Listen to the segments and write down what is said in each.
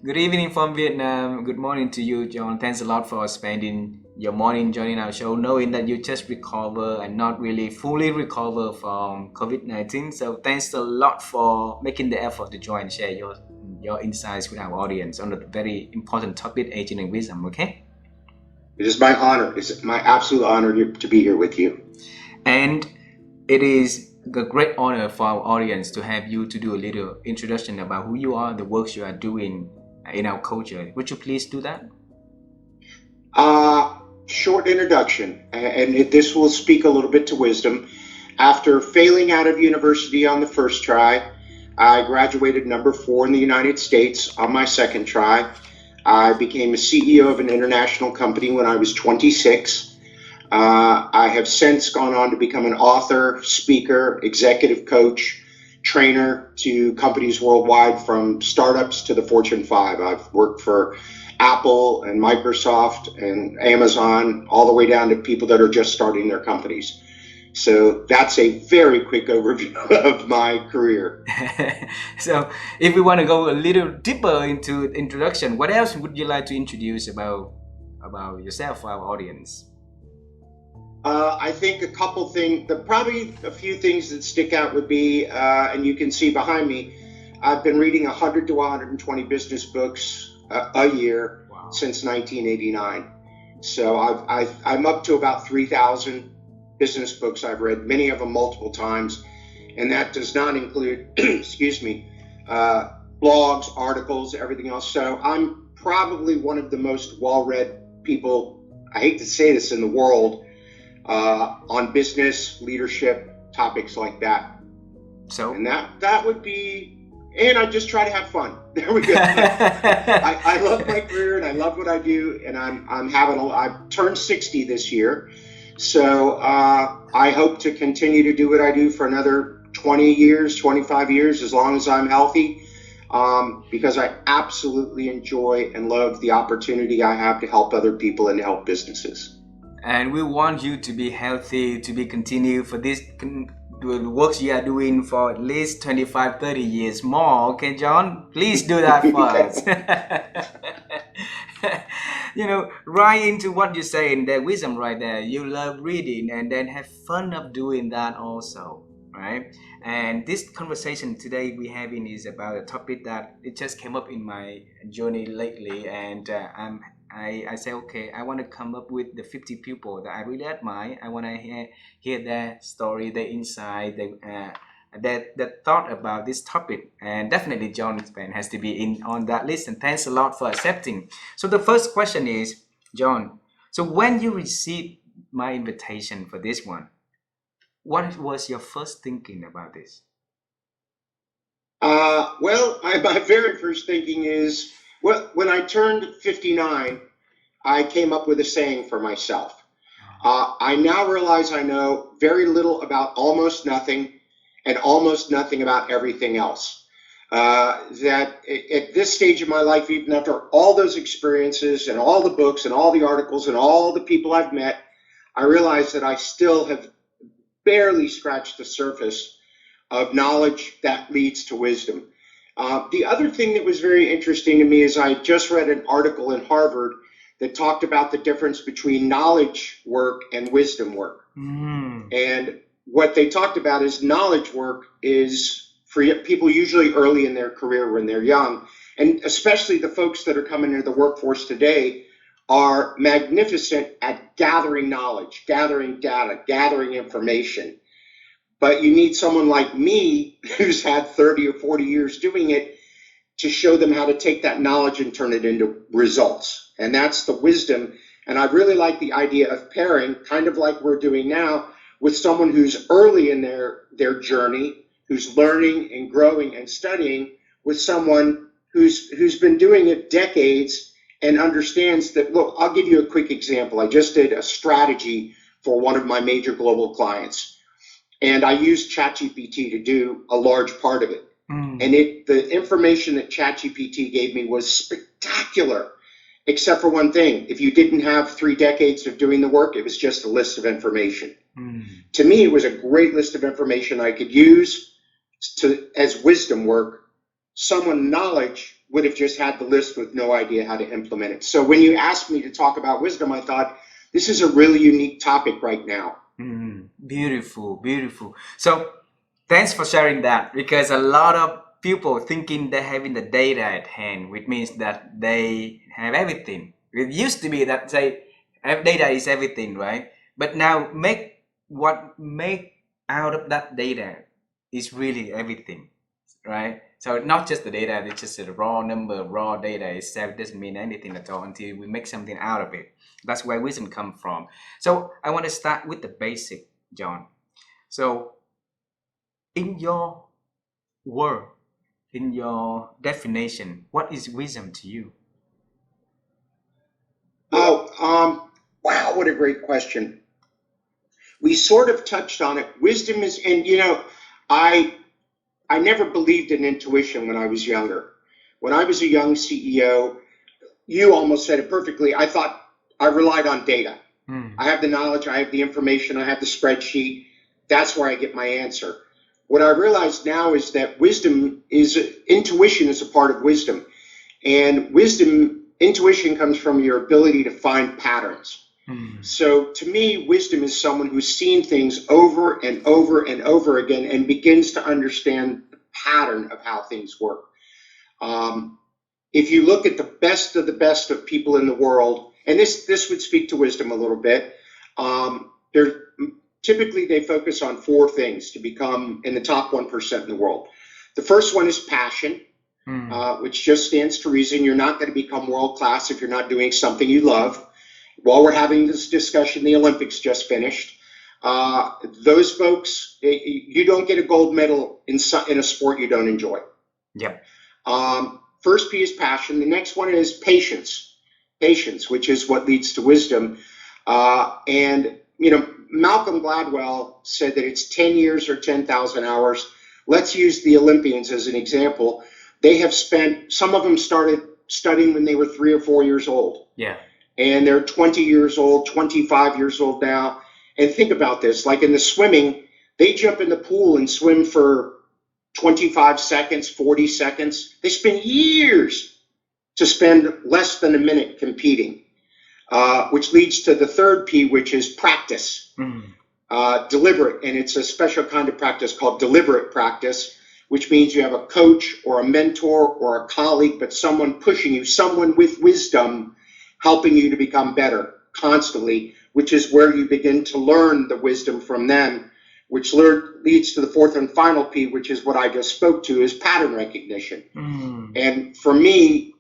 Good evening from Vietnam. Good morning to you, John. Thanks a lot for spending your morning joining our show, knowing that you just recover and not really fully recover from COVID-19. So thanks a lot for making the effort to join and share your insights with our audience on a very important topic, aging and wisdom. Okay. It is my honor. It's my absolute honor to be here with you. And it is a great honor for our audience to have you to do a little introduction about who you are, the works you are doing in our culture. Would you please do that? Short introduction, and this will speak a little bit to wisdom. After failing out of university on the first try, I graduated number 4 in the United States on my second try. I became a CEO of an international company when I was 26. I have since gone on to become an author, speaker, executive coach, trainer to companies worldwide, from startups to the Fortune 5. I've worked for Apple and Microsoft and Amazon, all the way down to people that are just starting their companies. So that's a very quick overview of my career. So if we want to go a little deeper into introduction, what else would you like to introduce about yourself for our audience? I think a couple things, probably a few things that stick out would be, and you can see behind me, I've been reading 100 to 120 business books a year. Wow. Since 1989. So I'm up to about 3,000 business books I've read, many of them multiple times. And that does not include, excuse me, blogs, articles, everything else. So I'm probably one of the most well-read people, I hate to say this, in the world, on business, leadership, topics like that. So, and that would be, and I just try to have fun. There we go. I love my career and I love what I do, and I've turned 60 this year. So I hope to continue to do what I do for another 20 years, 25 years, as long as I'm healthy, because I absolutely enjoy and love the opportunity I have to help other people and to help businesses. And we want you to be healthy, to be continued for this the works you are doing for at least 25, 30 years more. Okay, John? Please do that for us. Right into what you're saying, the wisdom right there. You love reading and then have fun of doing that also, right? And this conversation today we're having is about a topic that it just came up in my journey lately, and I say, okay, I want to come up with the 50 people that I really admire. I want to hear their story, their insight, their thought about this topic. And definitely John Spence has to be on that list. And thanks a lot for accepting. So the first question is, John, so when you received my invitation for this one, what was your first thinking about this? My very first thinking is, well, when I turned 59, I came up with a saying for myself. I now realize I know very little about almost nothing and almost nothing about everything else. That at this stage of my life, even after all those experiences and all the books and all the articles and all the people I've met, I realize that I still have barely scratched the surface of knowledge that leads to wisdom. The other thing that was very interesting to me is I just read an article in Harvard that talked about the difference between knowledge work and wisdom work. And what they talked about is knowledge work is for people usually early in their career when they're young, and especially the folks that are coming into the workforce today are magnificent at gathering knowledge, gathering data, gathering information. But you need someone like me who's had 30 or 40 years doing it to show them how to take that knowledge and turn it into results. And that's the wisdom. And I really like the idea of pairing, kind of like we're doing now, with someone who's early in their journey, who's learning and growing and studying, with someone who's been doing it decades and understands that. Look, I'll give you a quick example. I just did a strategy for one of my major global clients, and I used ChatGPT to do a large part of it. And the information that ChatGPT gave me was spectacular, except for one thing. If you didn't have 3 decades of doing the work, it was just a list of information. To me, it was a great list of information I could use as wisdom work. Someone knowledge would have just had the list with no idea how to implement it. So when you asked me to talk about wisdom, I thought this is a really unique topic right now. Beautiful, beautiful. So thanks for sharing that, because a lot of people thinking they're having the data at hand, which means that they have everything. It used to be that say data is everything, right? But now make out of that data is really everything, right? So not just the data, it's just a raw number, raw data itself doesn't mean anything at all until we make something out of it. That's where wisdom comes from. So I want to start with the basic, John. So in your word, in your definition, what is wisdom to you? Oh, wow, what a great question. We sort of touched on it. Wisdom is, and I never believed in intuition when I was younger. When I was a young CEO, you almost said it perfectly. I thought I relied on data. I have the knowledge, I have the information, I have the spreadsheet. That's where I get my answer. What I realize now is that intuition is a part of wisdom. And intuition comes from your ability to find patterns. So to me, wisdom is someone who's seen things over and over and over again and begins to understand the pattern of how things work. If you look at the best of people in the world, and this would speak to wisdom a little bit, typically they focus on four things to become in the top 1% in the world. The first one is passion, which just stands to reason you're not going to become world class if you're not doing something you love. While we're having this discussion, the Olympics just finished. Those folks, you don't get a gold medal in a sport you don't enjoy. Yep. First P is passion. The next one is patience. Patience, which is what leads to wisdom. And Malcolm Gladwell said that it's 10 years or 10,000 hours. Let's use the Olympians as an example. They have some of them started studying when they were 3 or 4 years old. Yeah. And they're 20 years old, 25 years old now. And think about this, like in the swimming, they jump in the pool and swim for 25 seconds, 40 seconds. They spend years to spend less than a minute competing, which leads to the third P, which is practice. Deliberate, and it's a special kind of practice called deliberate practice, which means you have a coach or a mentor or a colleague, but someone pushing you, someone with wisdom helping you to become better constantly, which is where you begin to learn the wisdom from them, which leads to the fourth and final P, which is what I just spoke to, is pattern recognition. And for me,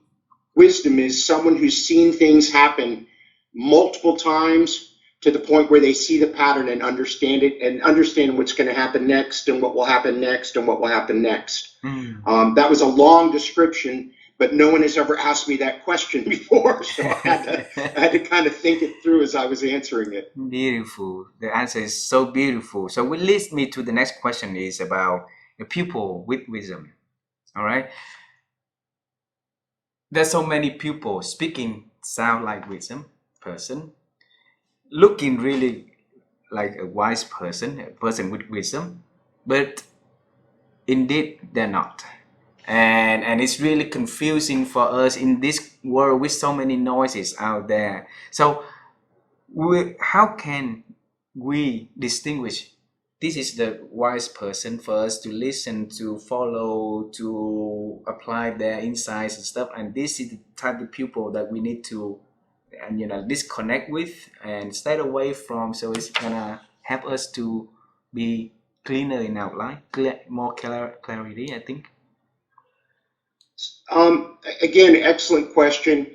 wisdom is someone who's seen things happen multiple times to the point where they see the pattern and understand it and understand what's going to happen next and what will happen next and what will happen next. That was a long description, but no one has ever asked me that question before, so I had to kind of think it through as I was answering it. Beautiful. The answer is so beautiful. So which leads me to the next question is about the people with wisdom. All right. There's so many people speaking sound like wisdom person, looking really like a wise person, a person with wisdom, but indeed they're not. And it's really confusing for us in this world with so many noises out there. So how can we distinguish this is the wise person for us to listen, to follow, to apply their insights and stuff, and this is the type of people that we need to disconnect with and stay away from, so it's gonna help us to be cleaner in our life, more clarity, I think. Again, excellent question.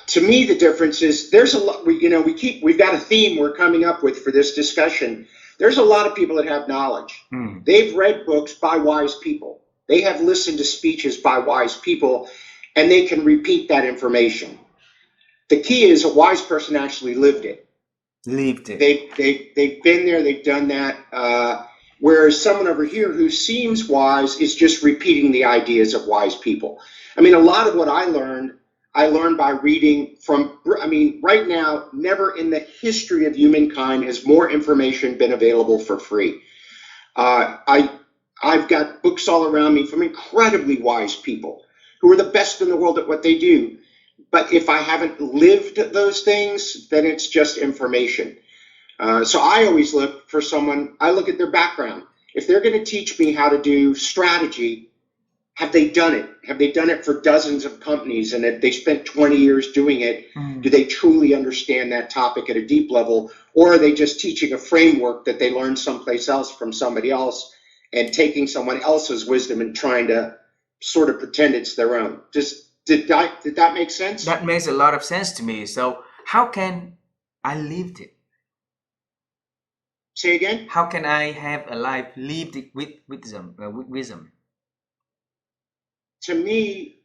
To me, the difference is there's a lot. We've got a theme we're coming up with for this discussion. There's a lot of people that have knowledge. They've read books by wise people. They have listened to speeches by wise people, and they can repeat that information. The key is a wise person actually lived it. They've been there. They've done that. Whereas someone over here who seems wise is just repeating the ideas of wise people. I mean, a lot of what I learned by reading from, right now, never in the history of humankind has more information been available for free. I've got books all around me from incredibly wise people who are the best in the world at what they do. But if I haven't lived those things, then it's just information. So I always look for someone, I look at their background. If they're going to teach me how to do strategy, have they done it? Have they done it for dozens of companies? And if they spent 20 years doing it, do they truly understand that topic at a deep level? Or are they just teaching a framework that they learned someplace else from somebody else and taking someone else's wisdom and trying to sort of pretend it's their own? Did that make sense? That makes a lot of sense to me. So how can I live it? Say again? How can I have a life lived with wisdom? To me,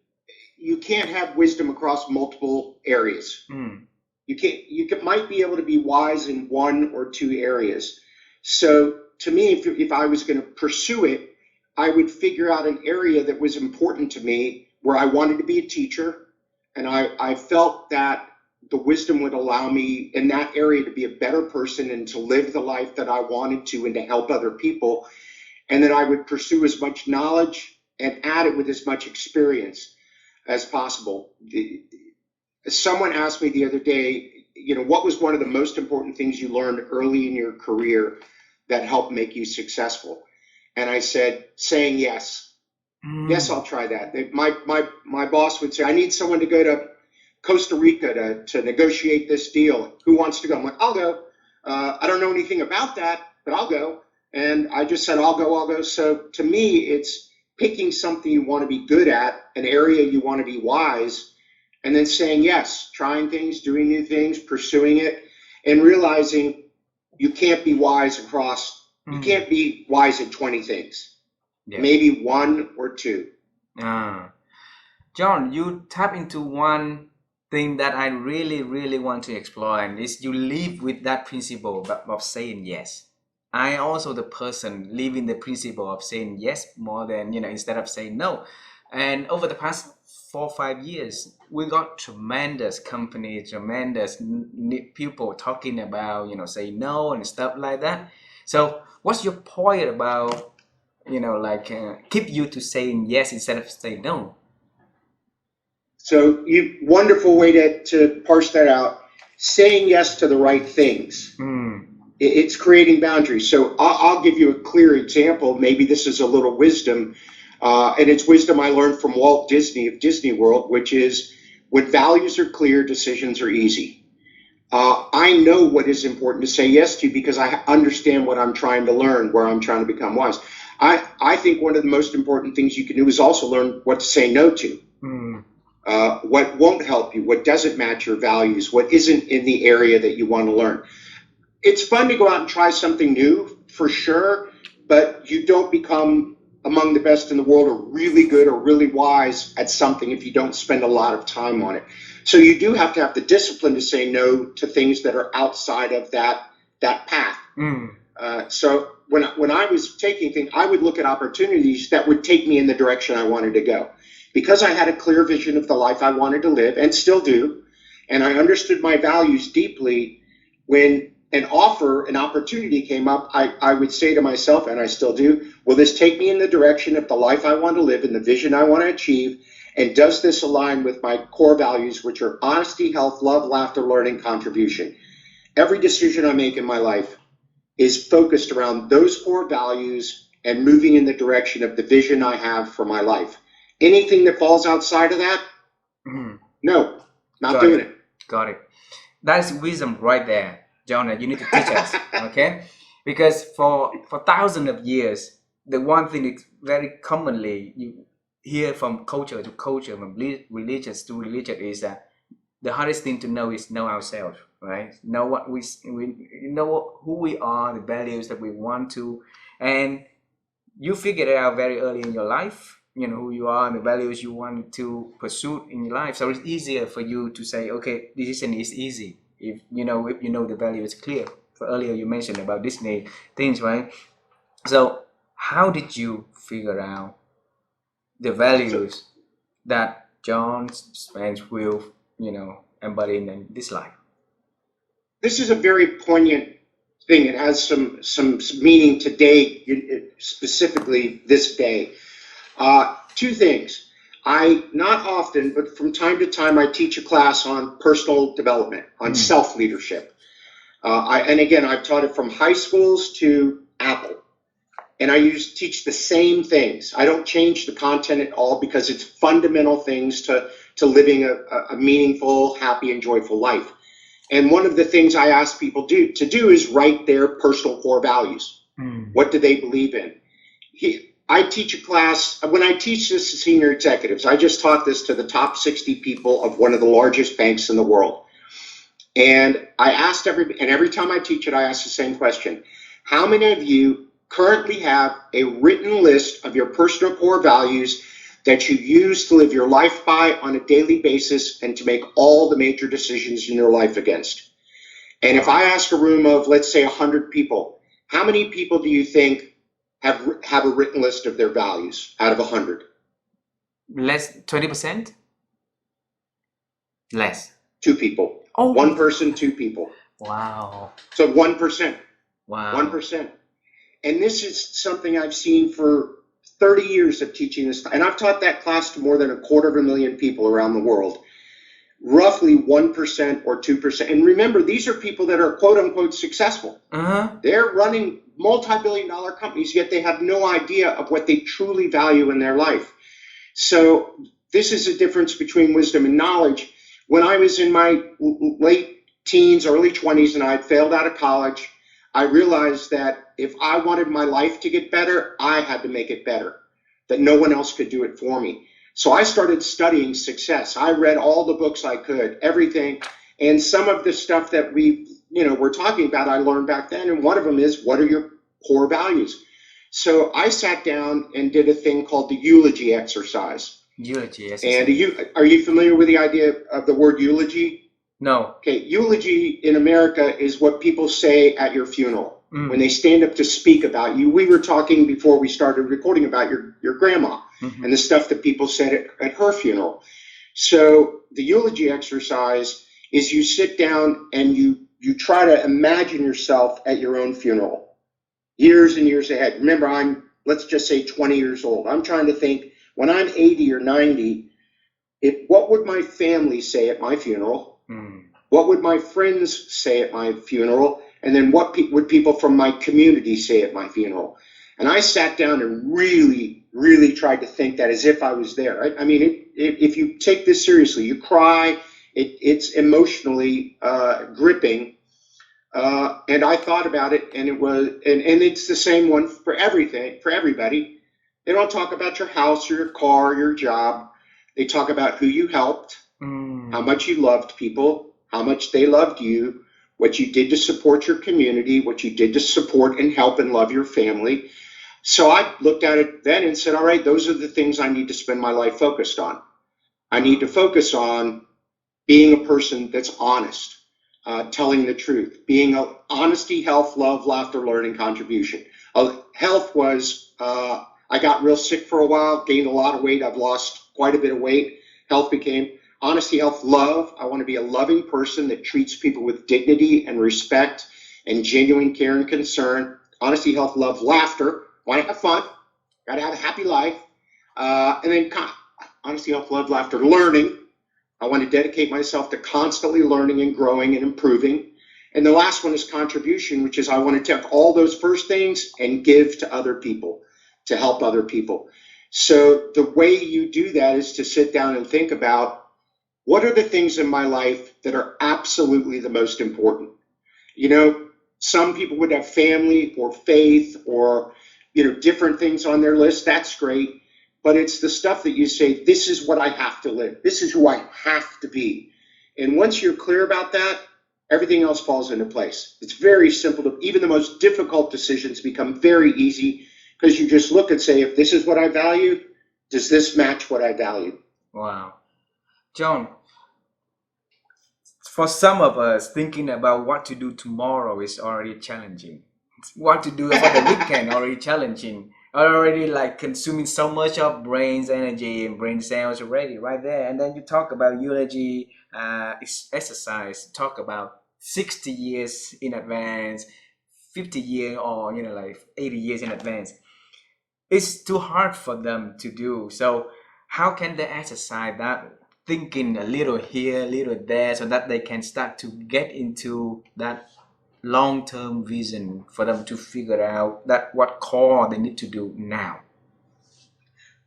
you can't have wisdom across multiple areas. Might be able to be wise in one or two areas. So to me, if I was going to pursue it, I would figure out an area that was important to me where I wanted to be a teacher. And I felt that the wisdom would allow me in that area to be a better person and to live the life that I wanted to and to help other people. And then I would pursue as much knowledge and add it with as much experience as possible. Someone asked me the other day, what was one of the most important things you learned early in your career that helped make you successful? And I said, saying yes. Yes, I'll try that. My boss would say, I need someone to go to Costa Rica to negotiate this deal. Who wants to go? I'm like, I'll go. I don't know anything about that, but I'll go. And I just said, I'll go. So to me, it's picking something you want to be good at, an area you want to be wise, and then saying yes, trying things, doing new things, pursuing it, and realizing you can't be wise you can't be wise in 20 things. Yeah. Maybe one or two. John, you tap into one thing that I really, really want to explore, and is you live with that principle of saying yes. I also the person living the principle of saying yes more than, instead of saying no. And over the past 4 or 5 years, we got tremendous companies, tremendous people talking about, say no and stuff like that. So what's your point about, keep you to saying yes instead of saying no? So wonderful way to parse that out. Saying yes to the right things. It's creating boundaries. So I'll give you a clear example. Maybe this is a little wisdom, and it's wisdom I learned from Walt Disney of Disney World, which is when values are clear, decisions are easy. I know what is important to say yes to because I understand what I'm trying to learn, where I'm trying to become wise. I think one of the most important things you can do is also learn what to say no to. What won't help you, what doesn't match your values, what isn't in the area that you want to learn. It's fun to go out and try something new, for sure, but you don't become among the best in the world or really good or really wise at something if you don't spend a lot of time on it. So you do have to have the discipline to say no to things that are outside of that path. So when I was taking things, I would look at opportunities that would take me in the direction I wanted to go. Because I had a clear vision of the life I wanted to live and still do, and I understood my values deeply, when an opportunity came up, I would say to myself, and I still do, will this take me in the direction of the life I want to live and the vision I want to achieve? And does this align with my core values, which are honesty, health, love, laughter, learning, contribution? Every decision I make in my life is focused around those core values and moving in the direction of the vision I have for my life. Anything that falls outside of that, no, not doing it. Got it. That's wisdom right there. Jonah, you need to teach us, okay? Because for thousands of years, the one thing is very commonly you hear from culture to culture, from religious to religion, is that the hardest thing to know is know ourselves, right? Know what we know who we are, the values that we want to, and you figured it out very early in your life. Who you are and the values you want to pursue in your life. So it's easier for you to say, okay, decision is easy. If you know the value is clear. For earlier you mentioned about Disney things, right? So how did you figure out the values that John Spence will, embody in this life? This is a very poignant thing. It has some meaning today, specifically this day. Two things. I, not often, but from time to time, I teach a class on personal development, on self-leadership. And again, I've taught it from high schools to Apple. And I teach the same things. I don't change the content at all because it's fundamental things to living a meaningful, happy, and joyful life. And one of the things I ask people to do is write their personal core values. What do they believe in? I teach a class, when I teach this to senior executives, I just taught this to the top 60 people of one of the largest banks in the world. And I asked every time I teach it, I ask the same question. How many of you currently have a written list of your personal core values that you use to live your life by on a daily basis and to make all the major decisions in your life against? And if I ask a room of, let's say, 100 people, how many people do you think have a written list of their values out of 100? Less 20%? Less. 2 people. Oh. 1 person, 2 people. Wow. So 1%. Wow. 1%. And this is something I've seen for 30 years of teaching this. And I've taught that class to more than 250,000 people around the world. Roughly 1% or 2%. And remember, these are people that are quote unquote successful. They're running multi-billion-dollar companies, yet they have no idea of what they truly value in their life. So this is a difference between wisdom and knowledge. When I was in my late teens, early 20s, and I had failed out of college, I realized that if I wanted my life to get better, I had to make it better, that no one else could do it for me. So I started studying success. I read all the books I could, everything. And some of the stuff that we're talking about, I learned back then. And one of them is, what are your core values? So I sat down and did a thing called the eulogy exercise. Eulogy exercise. And are you familiar with the idea of the word eulogy? No. Okay, eulogy in America is what people say at your funeral. When they stand up to speak about you. We were talking before we started recording about your grandma and the stuff that people said at her funeral. So the eulogy exercise is you sit down and you try to imagine yourself at your own funeral, years and years ahead. Remember, I'm, let's just say 20 years old. I'm trying to think, when I'm 80 or 90, what would my family say at my funeral? What would my friends say at my funeral? And then what would people from my community say at my funeral? And I sat down and really, really tried to think that as if I was there. I mean, if you take this seriously, you cry. It's emotionally gripping. And I thought about it, and it's the same one for everything, for everybody. They don't talk about your house or your car or your job. They talk about who you helped, how much you loved people, how much they loved you, what you did to support your community, what you did to support and help and love your family. So I looked at it then and said, all right, those are the things I need to spend my life focused on. I need to focus on being a person that's honest, telling the truth, being honesty, health, love, laughter, learning, contribution. Health was, I got real sick for a while, gained a lot of weight. I've lost quite a bit of weight. Health became honesty, health, love. I want to be a loving person that treats people with dignity and respect and genuine care and concern. Honesty, health, love, laughter. Want to have fun. Got to have a happy life. And then honesty, health, love, laughter, learning. I want to dedicate myself to constantly learning and growing and improving. And the last one is contribution, which is I want to take all those first things and give to other people, to help other people. So the way you do that is to sit down and think about, what are the things in my life that are absolutely the most important? You know, some people would have family or faith or, different things on their list. That's great. But it's the stuff that you say, this is what I have to live. This is who I have to be. And once you're clear about that, everything else falls into place. It's very simple. Even the most difficult decisions become very easy because you just look and say, if this is what I value, does this match what I value? Wow. John, for some of us, thinking about what to do tomorrow is already challenging. What to do for the weekend already challenging. Already like consuming so much of brain's energy and brain cells already right there. And then you talk about eulogy exercise, talk about 60 years in advance, 50 years or like 80 years in advance. It's too hard for them to do. So how can they exercise that thinking a little here, a little there, so that they can start to get into that long-term vision for them to figure out that what core they need to do now?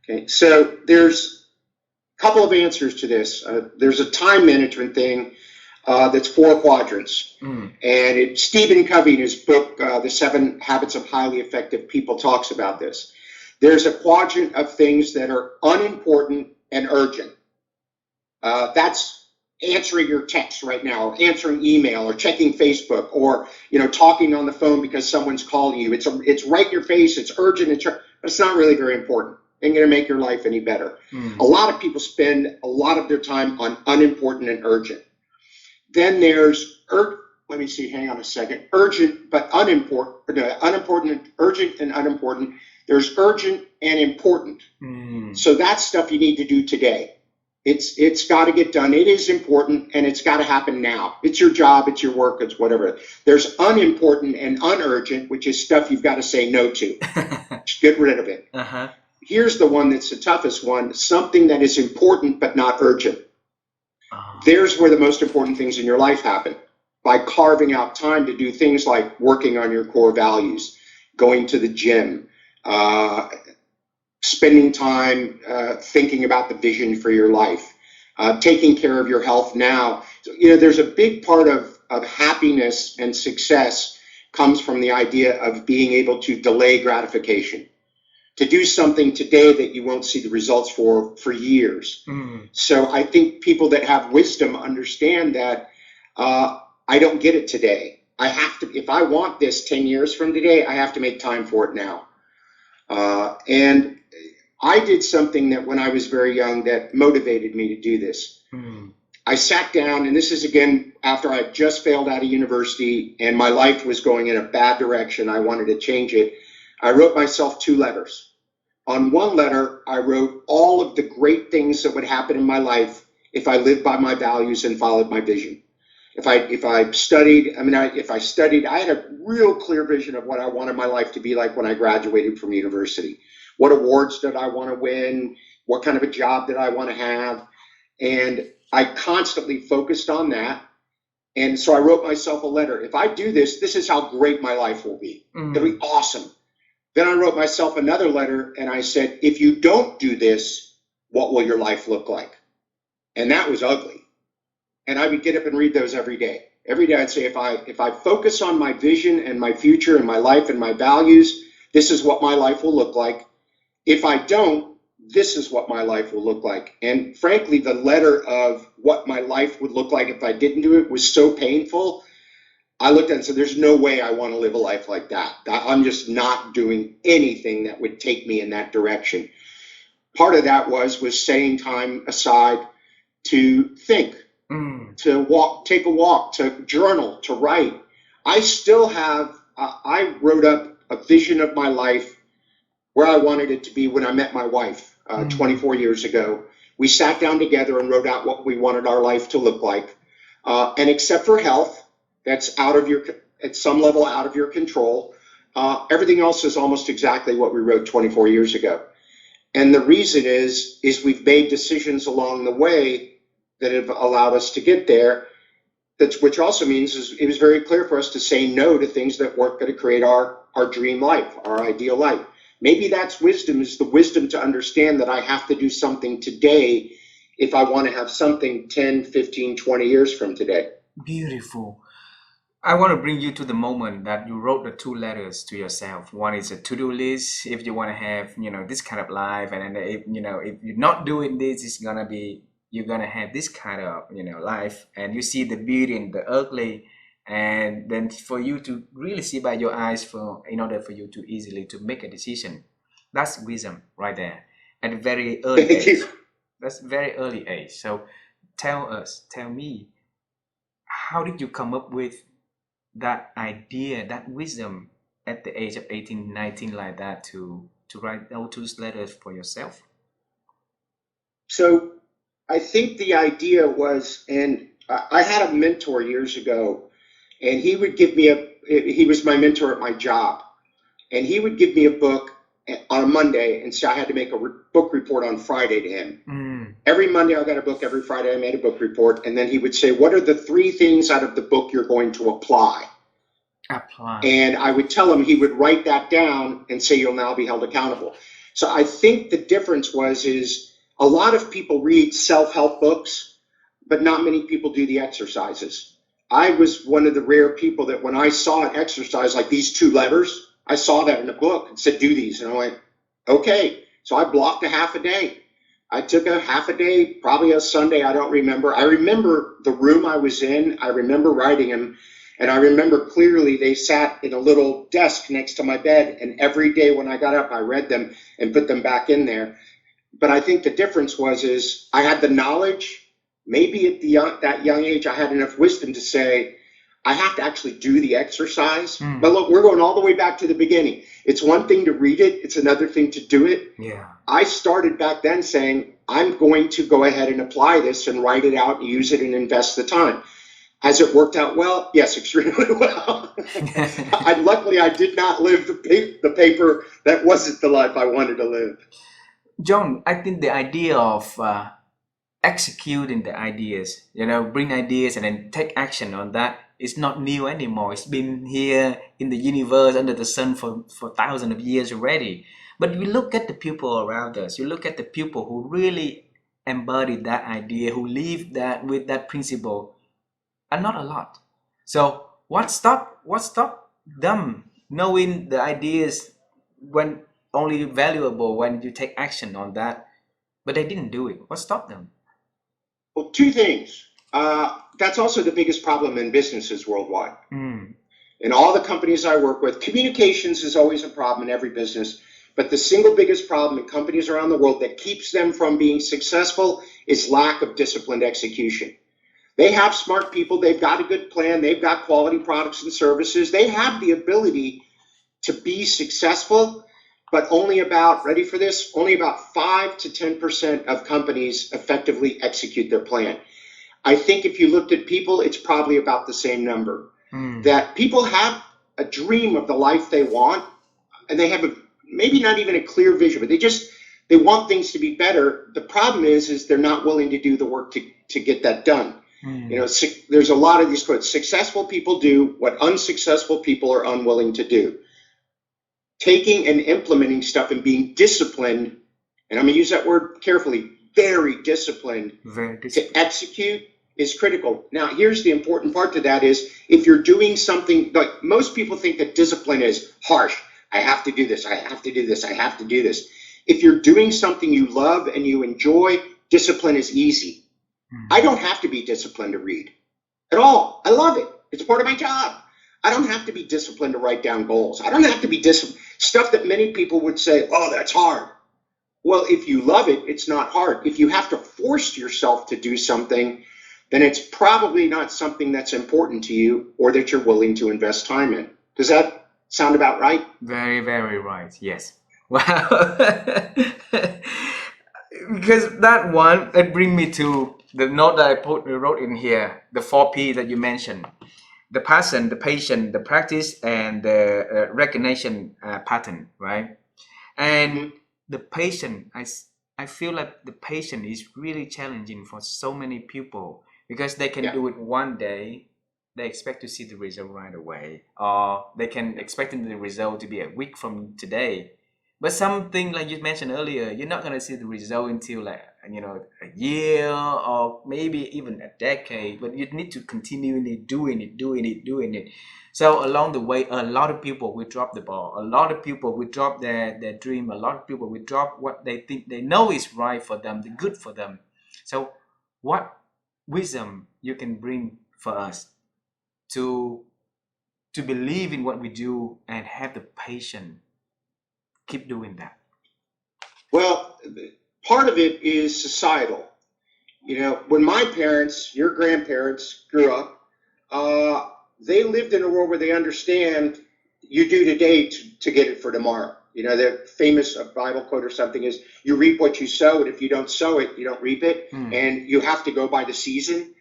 Okay, so there's a couple of answers to this. There's a time management thing that's 4 quadrants. And Stephen Covey, in his book, The 7 Habits of Highly Effective People, talks about this. There's a quadrant of things that are unimportant and urgent. That's answering your text right now, or answering email, or checking Facebook, or talking on the phone because someone's calling you. It's right in your face. It's urgent. But it's not really very important. Ain't going to make your life any better. A lot of people spend a lot of their time on unimportant and urgent. Then there's let me see. Hang on a second. Urgent but unimportant. Unimportant, urgent, and unimportant. There's urgent and important. So that's stuff you need to do today. It's got to get done. It is important, and it's got to happen now. It's your job, it's your work, it's whatever. There's unimportant and unurgent, which is stuff you've got to say no to. Just get rid of it. Here's the one that's the toughest one, something that is important but not urgent. There's where the most important things in your life happen, by carving out time to do things like working on your core values, going to the gym, spending time thinking about the vision for your life, taking care of your health now. So, there's a big part of happiness and success comes from the idea of being able to delay gratification, to do something today that you won't see the results for years. So I think people that have wisdom understand that I don't get it today. I have to, if I want this 10 years from today, I have to make time for it now. And I did something that when I was very young that motivated me to do this. I sat down, and this is again after I just failed out of university and my life was going in a bad direction. I wanted to change it. I wrote myself 2 letters. On one letter, I wrote all of the great things that would happen in my life if I lived by my values and followed my vision. If I studied, I had a real clear vision of what I wanted my life to be like when I graduated from university. What awards did I want to win? What kind of a job did I want to have? And I constantly focused on that. And so I wrote myself a letter. If I do this, this is how great my life will be. It'll be awesome. Then I wrote myself another letter and I said, if you don't do this, what will your life look like? And that was ugly. And I would get up and read those every day. Every day I'd say, if I focus on my vision and my future and my life and my values, this is what my life will look like. If I don't, this is what my life will look like. And frankly, the letter of what my life would look like if I didn't do it was so painful. I looked at it and said, there's no way I want to live a life like that. I'm just not doing anything that would take me in that direction. Part of that was setting time aside to think, to take a walk, to journal, to write. I still have, I wrote up a vision of my life where I wanted it to be when I met my wife 24 years ago. We sat down together and wrote out what we wanted our life to look like. And except for health, that's at some level out of your control. Everything else is almost exactly what we wrote 24 years ago. And the reason is we've made decisions along the way that have allowed us to get there. Which also means it was very clear for us to say no to things that weren't going to create our dream life, our ideal life. Maybe that's wisdom, is the wisdom to understand that I have to do something today if I want to have something 10, 15, 20 years from today. Beautiful. I want to bring you to the moment that you wrote the 2 letters to yourself. One is a to-do list if you want to have, this kind of life. And then if you're not doing this, you're going to have this kind of, life. And you see the beauty and the ugly. And then for you to really see by your eyes in order for you to easily to make a decision. That's wisdom right there at a very early age. That's very early age. So tell me, how did you come up with that idea, that wisdom at the age of 18, 19 like that to write those letters for yourself? So I think the idea was, and I had a mentor years ago, and he would give me he was my mentor at my job, and he would give me a book, on a Monday and say I had to make a book report on Friday to him. Mm. Every Monday I got a book, every Friday I made a book report, and then he would say, what are the 3 things out of the book you're going to apply? And I would tell him, he would write that down and say, you'll now be held accountable. So I think the difference is a lot of people read self-help books, but not many people do the exercises. I was one of the rare people that when I saw an exercise like these 2 levers, I saw that in a book and said, do these. And I went, okay. So I blocked a half a day. I took a half a day, probably a Sunday, I don't remember. I remember the room I was in. I remember writing them. And I remember clearly they sat in a little desk next to my bed. And every day when I got up, I read them and put them back in there. But I think the difference is I had the knowledge. Maybe at that young age, I had enough wisdom to say, I have to actually do the exercise. Mm. But look, we're going all the way back to the beginning. It's one thing to read it. It's another thing to do it. Yeah. I started back then saying, I'm going to go ahead and apply this and write it out and use it and invest the time. Has it worked out well? Yes, extremely well. Luckily, I did not live the paper. That wasn't the life I wanted to live. John, I think the idea of executing the ideas, bring ideas and then take action on that is not new anymore. It's been here in the universe, under the sun for thousands of years already. But you look at the people around us, you look at the people who really embodied that idea, who live that with that principle, and not a lot. So what stopped them knowing the ideas when only valuable when you take action on that, but they didn't do it? What stopped them? Well, 2 things. That's also the biggest problem in businesses worldwide. Mm. In all the companies I work with, communications is always a problem in every business. But the single biggest problem in companies around the world that keeps them from being successful is lack of disciplined execution. They have smart people. They've got a good plan. They've got quality products and services. They have the ability to be successful, but only about 5 to 10% of companies effectively execute their plan. I think if you looked at people, it's probably about the same number. Mm. That people have a dream of the life they want, and they have maybe not even a clear vision, but they want things to be better. The problem is they're not willing to do the work to get that done. Mm. There's a lot of these quotes. Successful people do what unsuccessful people are unwilling to do. Taking and implementing stuff and being disciplined, and I'm going to use that word carefully, very disciplined to execute is critical. Now, here's the important part to that is if you're doing something, like most people think that discipline is harsh. I have to do this. I have to do this. I have to do this. If you're doing something you love and you enjoy, discipline is easy. I don't have to be disciplined to read at all. I love it. It's part of my job. I don't have to be disciplined to write down goals. I don't have to be disciplined. Stuff that many people would say, oh, that's hard. Well, if you love it, it's not hard. If you have to force yourself to do something, then it's probably not something that's important to you or that you're willing to invest time in. Does that sound about right? Very, very right. Yes. Wow. Because that one, it brings me to the note that I wrote in here, the 4 P that you mentioned. The passion, the patient, the practice, and the recognition pattern, right? And the patient, I feel like the patient is really challenging for so many people because they can do it one day, they expect to see the result right away, or they can expect the result to be a week from today. But something like you mentioned earlier, you're not gonna see the result until a year or maybe even a decade. But you need to continually doing it. So along the way, a lot of people will drop the ball. A lot of people will drop their dream. A lot of people will drop what they think they know is right for them, the good for them. So what wisdom you can bring for us to believe in what we do and have the patience? Keep doing that. Well, part of it is societal. When my parents, your grandparents grew up, they lived in a world where they understand you do today to get it for tomorrow. The famous Bible quote or something is, you reap what you sow, and if you don't sow it, you don't reap it. And you have to go by the season.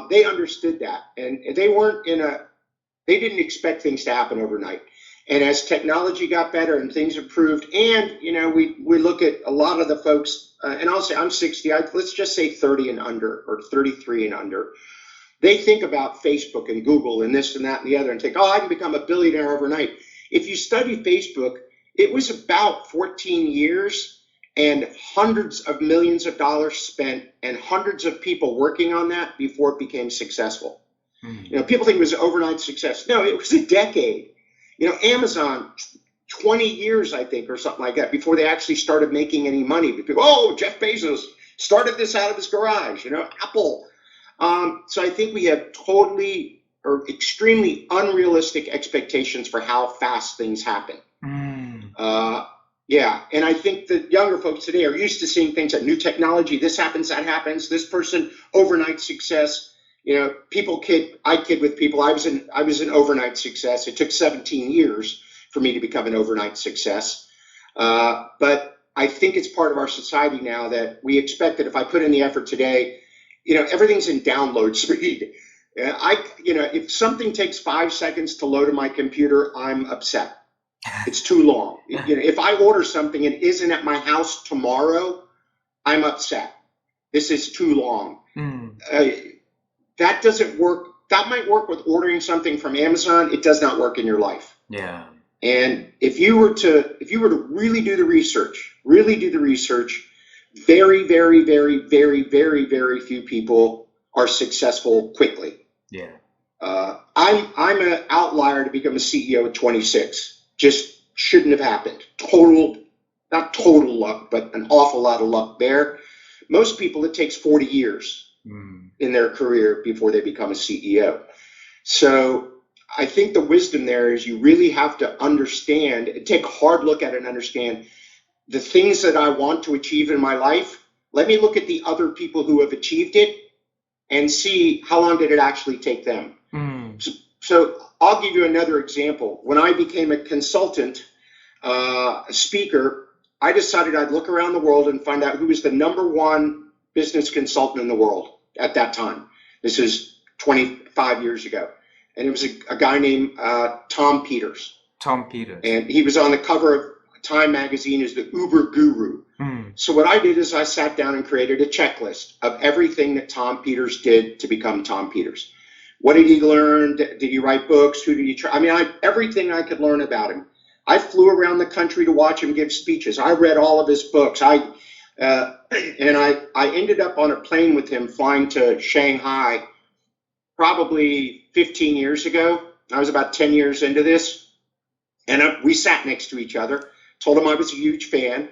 They understood that, and they didn't expect things to happen overnight. And as technology got better and things improved, and we look at a lot of the folks, and I'll say I'm 60. Let's just say 30 and under, or 33 and under. They think about Facebook and Google and this and that and the other, and think, oh, I can become a billionaire overnight. If you study Facebook, it was about 14 years and hundreds of millions of dollars spent and hundreds of people working on that before it became successful. People think it was an overnight success. No, it was a decade. Amazon, 20 years, I think, or something like that, before they actually started making any money. People, oh, Jeff Bezos started this out of his garage. Apple. So I think we have totally or extremely unrealistic expectations for how fast things happen. Yeah, and I think the younger folks today are used to seeing things like new technology. This happens, that happens. This person, overnight success. I kid with people. I was an overnight success. It took 17 years for me to become an overnight success. But I think it's part of our society now that we expect that if I put in the effort today, everything's in download speed. If something takes 5 seconds to load in my computer, I'm upset. It's too long. If I order something and it isn't at my house tomorrow, I'm upset. This is too long. That doesn't work. That might work with ordering something from Amazon. It does not work in your life. Yeah. And if you were to really do the research, very, very, very, very, very, very few people are successful quickly. Yeah. I'm an outlier to become a CEO at 26. Just shouldn't have happened. Not total luck, but an awful lot of luck there. Most people, it takes 40 years in their career before they become a CEO. So I think the wisdom there is you really have to understand, take a hard look at it and understand the things that I want to achieve in my life. Let me look at the other people who have achieved it and see how long did it actually take them. So I'll give you another example. When I became a consultant, a speaker, I decided I'd look around the world and find out who was the #1 business consultant in the world at that time. This is 25 years ago. And it was a guy named Tom Peters. Tom Peters. And he was on the cover of Time magazine as the Uber guru. So what I did is I sat down and created a checklist of everything that Tom Peters did to become Tom Peters. What did he learn? Did he write books? Who did he try? I mean, everything I could learn about him. I flew around the country to watch him give speeches. I read all of his books. I ended up on a plane with him flying to Shanghai probably 15 years ago. I was about 10 years into this. And we sat next to each other, told him I was a huge fan.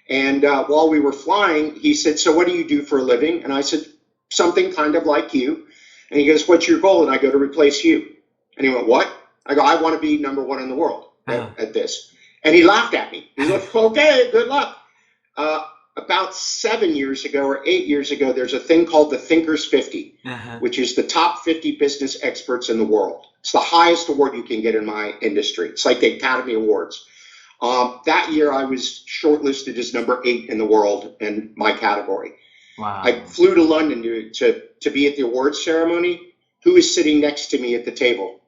And while we were flying, he said, so what do you do for a living? And I said, something kind of like you. And he goes, what's your goal? And I go, to replace you. And he went, what? I go, I want to be #1 in the world at this. And he laughed at me. He's like, okay, good luck. About 7 years ago or 8 years ago, there's a thing called the Thinkers 50, which is the top 50 business experts in the world. It's the highest award you can get in my industry. It's like the Academy Awards. That year, I was shortlisted as #8 in the world in my category. Wow. I flew to London to be at the awards ceremony. Who is sitting next to me at the table?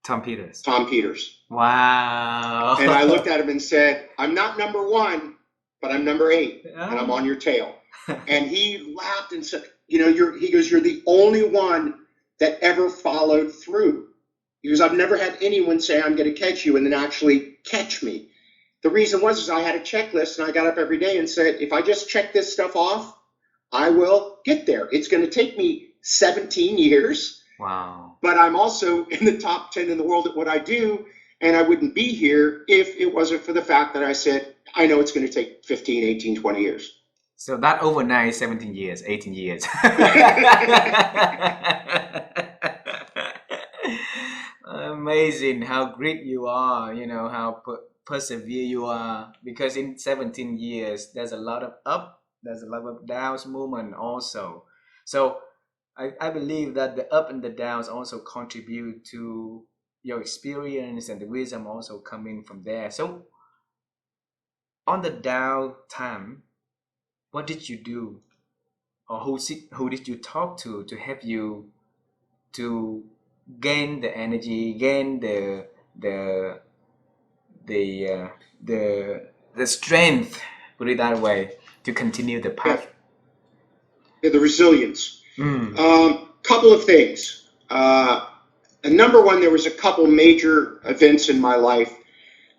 Tom Peters. Tom Peters. Wow. And I looked at him and said, I'm not #1, but I'm #8, and I'm on your tail. And he laughed and said, he goes, you're the only one that ever followed through. He goes, I've never had anyone say I'm going to catch you and then actually catch me. The reason was I had a checklist, and I got up every day and said, if I just check this stuff off, I will get there. It's going to take me 17 years. Wow. But I'm also in the top 10 in the world at what I do, and I wouldn't be here if it wasn't for the fact that I said, I know it's going to take 15, 18, 20 years. So that overnight, 17 years, 18 years. Amazing how great you are, how persevere you are. Because in 17 years, there's a lot of up, there's a lot of downs movement also. So I believe that the up and the downs also contribute to your experience and the wisdom also coming from there. So on the down time, what did you do, or who did you talk to help you to gain the energy, gain the the strength, put it that way, to continue the Yeah, path. yeah, the resilience. Mm. Couple of things. And number one, there was a couple major events in my life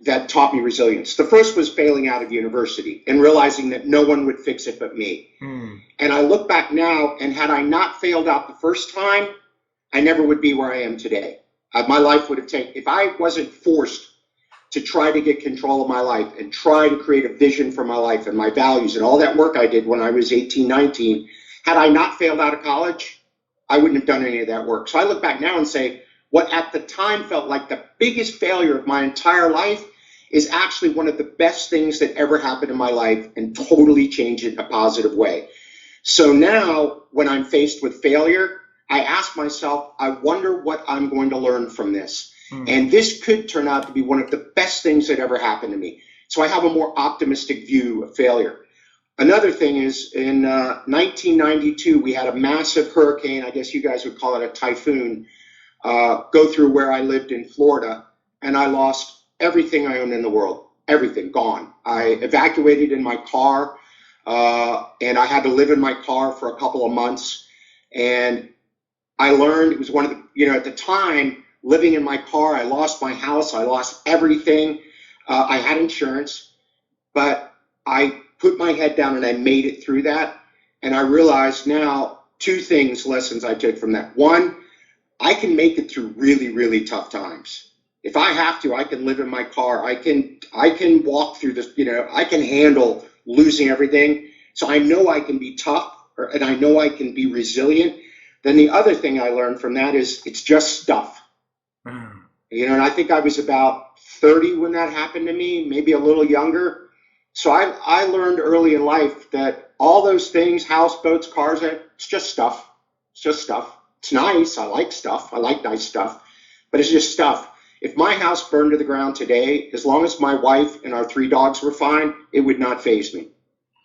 that taught me resilience. The first was failing out of university and realizing that no one would fix it but me. Mm. And I look back now, and had I not failed out the first time, I never would be where I am today. My life would have taken, if I wasn't forced to try to get control of my life and try to create a vision for my life and my values and all that work I did when I was 18, 19, had I not failed out of college, I wouldn't have done any of that work. So I look back now and say, what at the time felt like the biggest failure of my entire life is actually one of the best things that ever happened in my life, and totally changed it in a positive way. So now when I'm faced with failure, I ask myself, I wonder what I'm going to learn from this. Mm. And this could turn out to be one of the best things that ever happened to me. So I have a more optimistic view of failure. Another thing is, in 1992, we had a massive hurricane, I guess you guys would call it a typhoon, go through where I lived in Florida, and I lost everything I owned in the world. Everything gone. I evacuated in my car, and I had to live in my car for a couple of months. And I learned, it was one of the, at the time, living in my car, I lost my house, I lost everything. I had insurance, but I put my head down and I made it through that. And I realized now lessons I took from that. One, I can make it through really, really tough times. If I have to, I can live in my car. I can walk through this, I can handle losing everything. So I know I can be tough, and I know I can be resilient. Then the other thing I learned from that is it's just stuff. Mm. And I think I was about 30 when that happened to me, maybe a little younger. So I learned early in life that all those things, houseboats, cars, it's just stuff. It's just stuff. It's nice. I like stuff. I like nice stuff. But it's just stuff. If my house burned to the ground today, as long as my wife and our 3 dogs were fine, it would not faze me.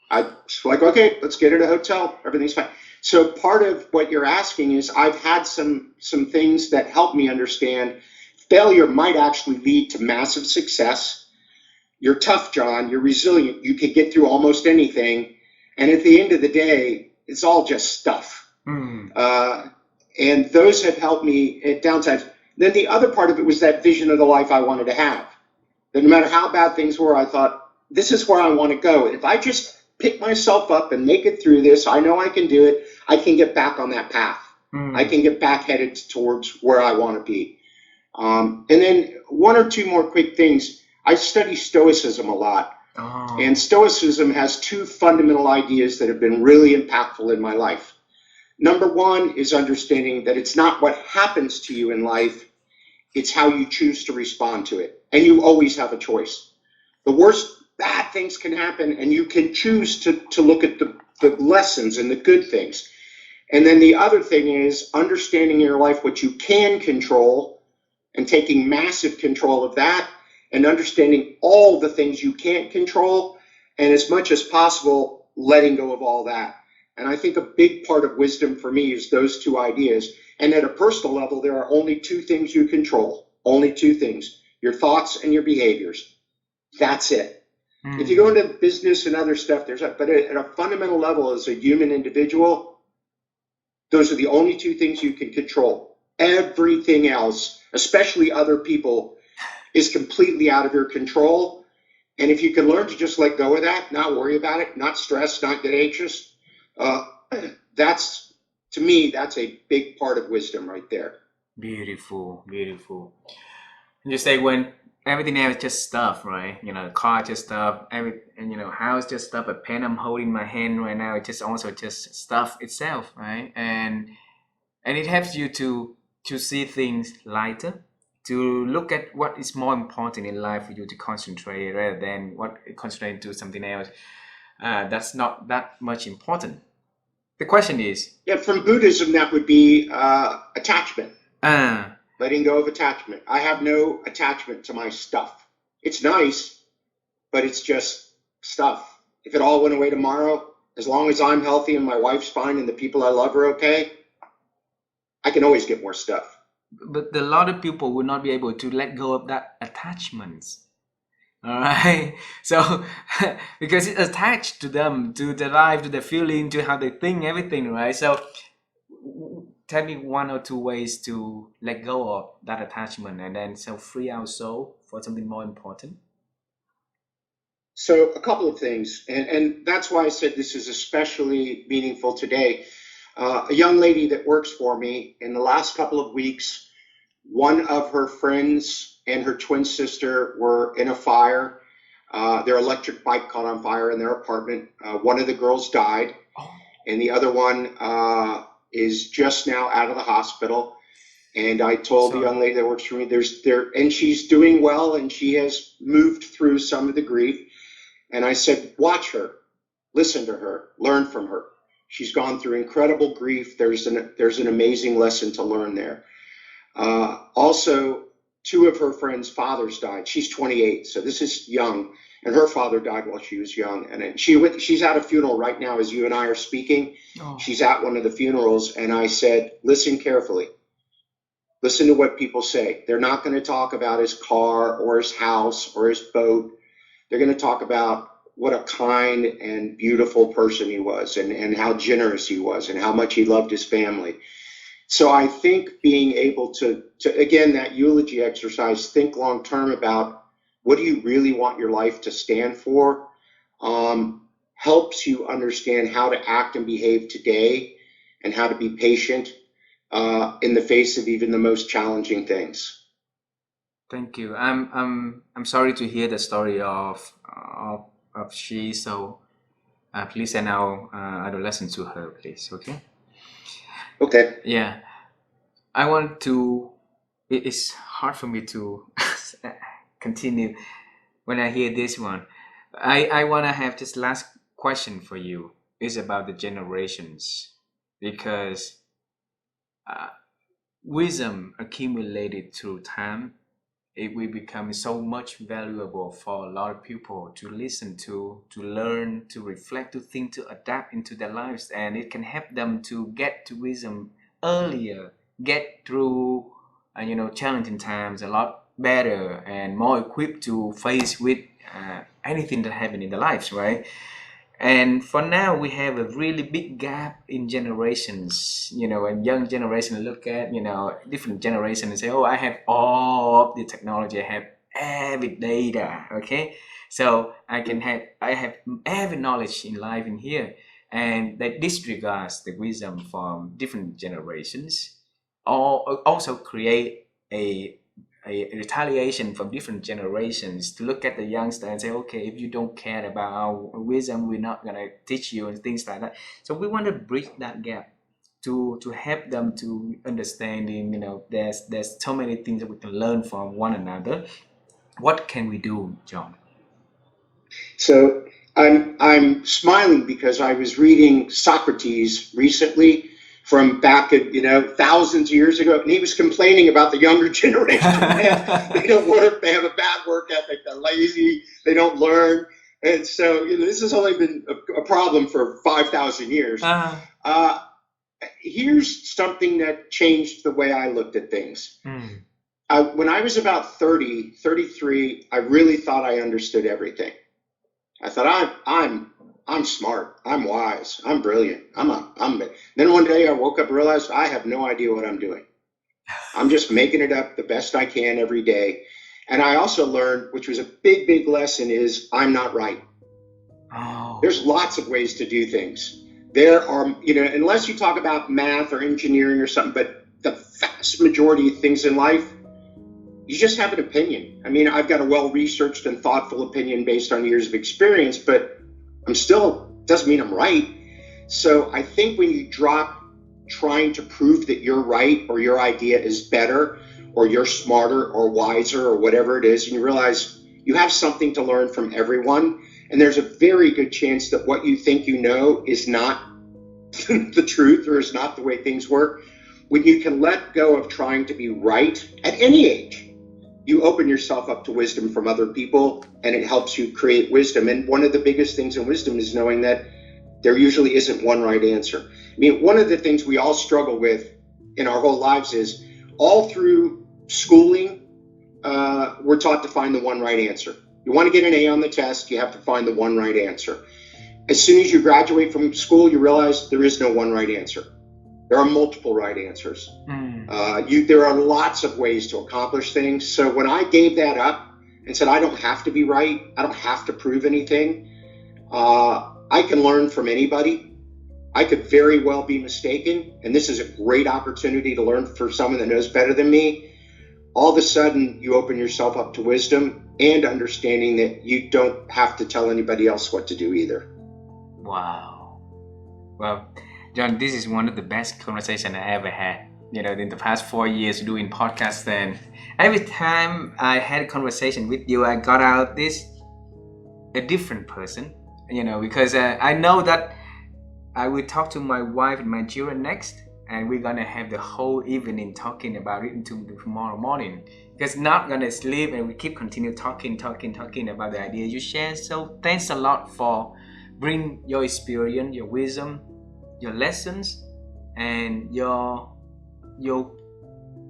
I'd like, okay, let's get at a hotel. Everything's fine. So part of what you're asking is, I've had some things that help me understand failure might actually lead to massive success. You're tough, John. You're resilient. You can get through almost anything. And at the end of the day, it's all just stuff. Mm. And those have helped me at downtimes. Then the other part of it was that vision of the life I wanted to have. That no matter how bad things were, I thought, this is where I want to go. If I just pick myself up and make it through this, I know I can do it. I can get back on that path. Mm. I can get back headed towards where I want to be. And then 1 or 2 more quick things. I study Stoicism a lot. Oh. And Stoicism has 2 fundamental ideas that have been really impactful in my life. Number 1 is understanding that it's not what happens to you in life, it's how you choose to respond to it. And you always have a choice. The worst bad things can happen, and you can choose to look at the lessons and the good things. And then the other thing is understanding in your life what you can control and taking massive control of that, and understanding all the things you can't control, and as much as possible, letting go of all that. And I think a big part of wisdom for me is those 2 ideas. And at a personal level, there are only 2 things you control. Only 2 things. Your thoughts and your behaviors. That's it. Mm. If you go into business and other stuff, but at a fundamental level, as a human individual, those are the only 2 things you can control. Everything else, especially other people, is completely out of your control. And if you can learn to just let go of that, not worry about it, not stress, not get anxious, that's, to me, that's a big part of wisdom right there. Beautiful, beautiful. You say when everything else just stuff, right? Car just stuff, house just stuff. A pen I'm holding in my hand right now, it's just also just stuff itself, right? And it helps you to see things lighter, to look at what is more important in life for you to concentrate rather than concentrating to something else that's not that much important. The question is, Yeah, from Buddhism, that would be attachment. uh, Letting go of attachment. I have no attachment to my stuff. It's nice, but it's just stuff. If it all went away tomorrow, as long as I'm healthy and my wife's fine and the people I love are okay, I can always get more stuff. but a lot of people will not be able to let go of that attachments. All right. So because it's attached to them, to their life, to their feeling, to how they think, everything, right? So tell me one or two ways to let go of that attachment and then so free our soul for something more important. So, a couple of things, and that's why I said this is especially meaningful today. A young lady that works for me in the last couple of weeks, one of her friends and her twin sister were in a fire. Their electric bike caught on fire in their apartment. One of the girls died, Oh, and the other one is just now out of the hospital. And I told the sorry. young lady that works for me, and she's doing well, and she has moved through some of the grief. And I said, watch her, listen to her, learn from her. She's gone through incredible grief. There's an amazing lesson to learn there. Also, two of her friends' fathers died. She's 28, so this is young, and her father died while she was young. And she's at a funeral right now as you and I are speaking. Oh, She's at one of the funerals, and I said, listen carefully. Listen to what people say. They're not going to talk about his car or his house or his boat. They're going to talk about what a kind and beautiful person he was, and how generous he was, and how much he loved his family. So I think being able to again, that eulogy exercise, think long term about what do you really want your life to stand for, helps you understand how to act and behave today, and how to be patient in the face of even the most challenging things. thank you. I'm sorry to hear the story of she. So please send our adolescent to her, please. Okay. Okay. Yeah. I want to. It's hard for me to continue when I hear this one. I want to have this last question for you. Is about the generations because uh, wisdom accumulated through time, it will become so much valuable for a lot of people to listen to learn, to reflect, to think, to adapt into their lives, and it can help them to get to wisdom earlier, get through challenging times a lot better and more equipped to face with anything that happen in their lives, right? And for now, we have a really big gap in generations, and young generation look at, different generations and say, oh, I have all of the technology, I have every data, okay? So I have every knowledge in life in here. And that disregards the wisdom from different generations, or also create a retaliation from different generations to look at the youngster and say, okay, if you don't care about our wisdom, we're not gonna teach you and things like that. So we want to bridge that gap to help them to understanding. There's so many things that we can learn from one another. What can we do, John? So I'm smiling because I was reading Socrates recently from back at thousands of years ago, and he was complaining about the younger generation. Man, they don't work, they have a bad work ethic, they're lazy, they don't learn, and so this has only been a problem for 5,000 years. uh, Uh, Here's something that changed the way I looked at things. mm, When I was about 30, 33, I really thought I understood everything. I thought I'm smart, I'm wise, I'm brilliant. Then one day I woke up and realized I have no idea what I'm doing. I'm just making it up the best I can every day. And I also learned, which was a big, big lesson, is I'm not right. There's oh, lots of ways to do things. There are, unless you talk about math or engineering or something, but the vast majority of things in life, you just have an opinion. I mean, I've got a well-researched and thoughtful opinion based on years of experience, but doesn't mean I'm right. So I think when you drop trying to prove that you're right or your idea is better or you're smarter or wiser or whatever it is, and you realize you have something to learn from everyone, and there's a very good chance that what you think you know is not the truth or is not the way things work. When you can let go of trying to be right at any age, you open yourself up to wisdom from other people, and it helps you create wisdom. And one of the biggest things in wisdom is knowing that there usually isn't one right answer. I mean, one of the things we all struggle with in our whole lives is all through schooling, we're taught to find the one right answer. You want to get an A on the test, you have to find the one right answer. As soon as you graduate from school, you realize there is no one right answer. There are multiple right answers. There are lots of ways to accomplish things. So when I gave that up and said, I don't have to be right, I don't have to prove anything, I can learn from anybody. I could very well be mistaken, and this is a great opportunity to learn from someone that knows better than me. All of a sudden, you open yourself up to wisdom and understanding that you don't have to tell anybody else what to do either. Wow. Well, John, this is one of the best conversations I ever had. In the past 4 years doing podcasts, and every time I had a conversation with you, I got out a different person. Because I know that I will talk to my wife and my children next, and we're gonna have the whole evening talking about it until tomorrow morning. Because not gonna sleep, and we continue talking about the idea you share. So thanks a lot for bring your experience, your wisdom, your lessons, and your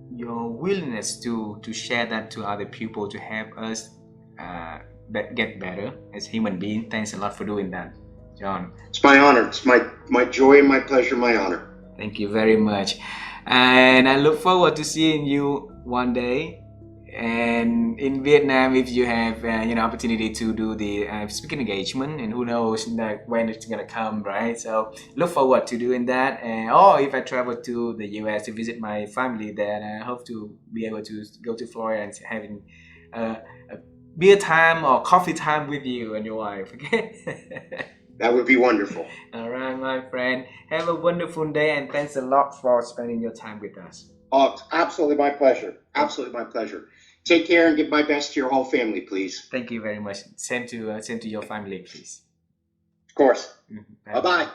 willingness to share that to other people to help us get better as human beings. Thanks a lot for doing that, John. It's my honor. It's my joy and my pleasure, my honor. Thank you very much. And I look forward to seeing you one day. And in Vietnam, if you have opportunity to do the speaking engagement, and who knows when it's gonna come, right? So look forward to doing that. Or if I travel to the US to visit my family, then I hope to be able to go to Florida and having a beer time or coffee time with you and your wife. Okay. That would be wonderful. All right, my friend. Have a wonderful day, and thanks a lot for spending your time with us. Oh, it's absolutely my pleasure. Absolutely my pleasure. Take care and give my best to your whole family, please. Thank you very much. Same to your family, please. Of course. Mm-hmm. Bye-bye.